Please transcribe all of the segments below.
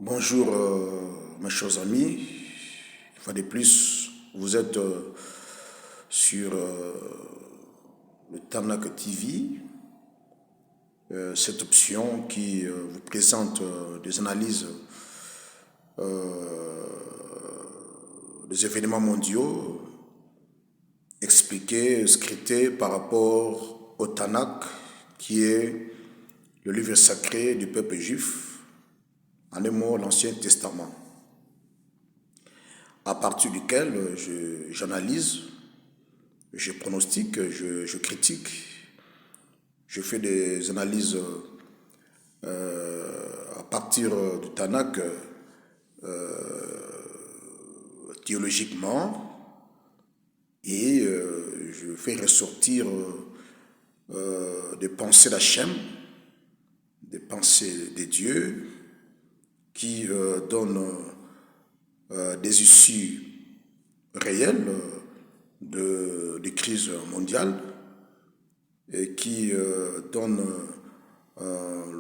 Bonjour mes chers amis, une fois de plus, vous êtes sur le Tanak TV, cette option qui vous présente des analyses des événements mondiaux expliqués, scriptés par rapport au Tanakh, qui est le livre sacré du peuple juif, en un mot l'Ancien Testament, à partir duquel j'analyse, je pronostique, je critique, je fais des analyses à partir du Tanakh théologiquement, et je fais ressortir des pensées d'Hachem, des pensées des dieux, qui donnent des issues réelles de crises mondiales et qui donnent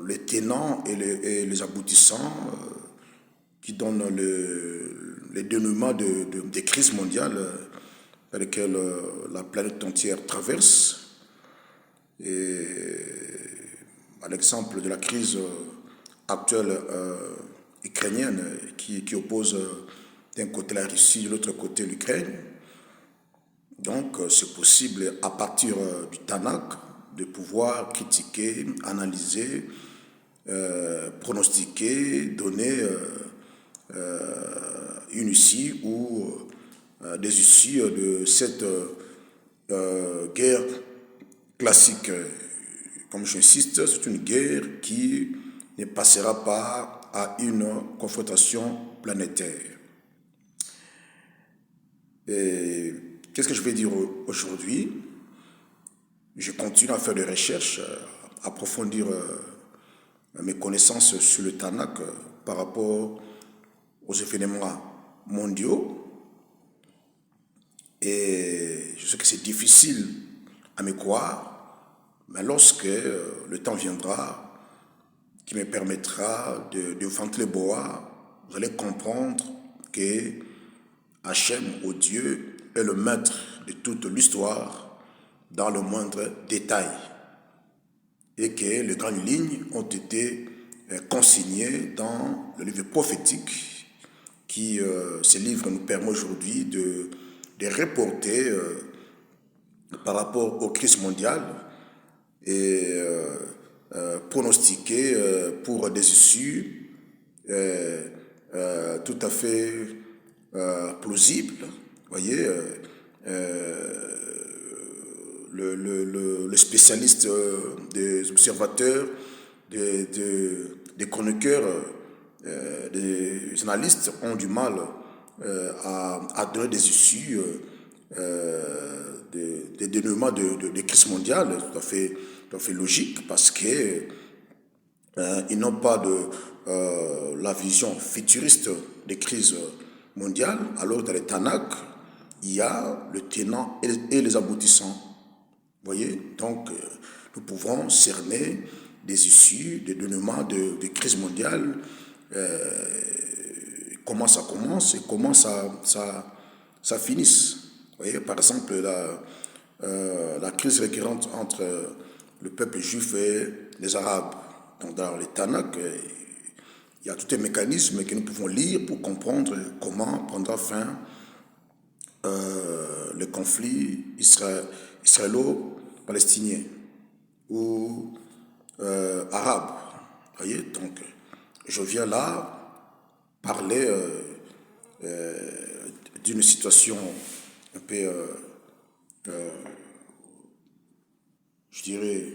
les tenants et les aboutissants, qui donnent les dénouements des crises mondiales dans lesquelles la planète entière traverse. Et à l'exemple de la crise actuelle ukrainienne qui oppose d'un côté la Russie, de l'autre côté l'Ukraine. Donc c'est possible à partir du Tanakh de pouvoir critiquer, analyser, pronostiquer, donner une issue ou des issues de cette guerre classique. Comme j'insiste, c'est une guerre qui ne passera pas à une confrontation planétaire. Et qu'est-ce que je vais dire aujourd'hui? Je continue à faire des recherches, approfondir mes connaissances sur le Tanakh par rapport aux événements mondiaux. Et je sais que c'est difficile à me croire, mais lorsque le temps viendra, qui me permettra de ventrer bois, vous allez comprendre que Hachem, au Dieu, est le maître de toute l'histoire dans le moindre détail et que les grandes lignes ont été consignées dans le livre prophétique qui, ce livre nous permet aujourd'hui de reporter par rapport aux crises mondiales et pronostiquer pour des issues tout à fait plausibles. Voyez, le spécialiste des observateurs, des chroniqueurs, des analystes ont du mal à donner des issues des dénouements de crises mondiales, tout à fait logique, parce que ils n'ont pas la vision futuriste des crises mondiales, alors dans les Tanakh, il y a le tenant et les aboutissants. Vous voyez, donc nous pouvons cerner des issues, des dénouements de crises mondiales, comment ça commence et comment ça finisse. Vous voyez, par exemple, la crise récurrente entre le peuple juif et les Arabes. Donc dans les Tanakh, il y a tout un mécanisme que nous pouvons lire pour comprendre comment prendra fin le conflit israélo-palestinien ou arabe. Vous voyez, donc je viens là parler d'une situation un peu, je dirais,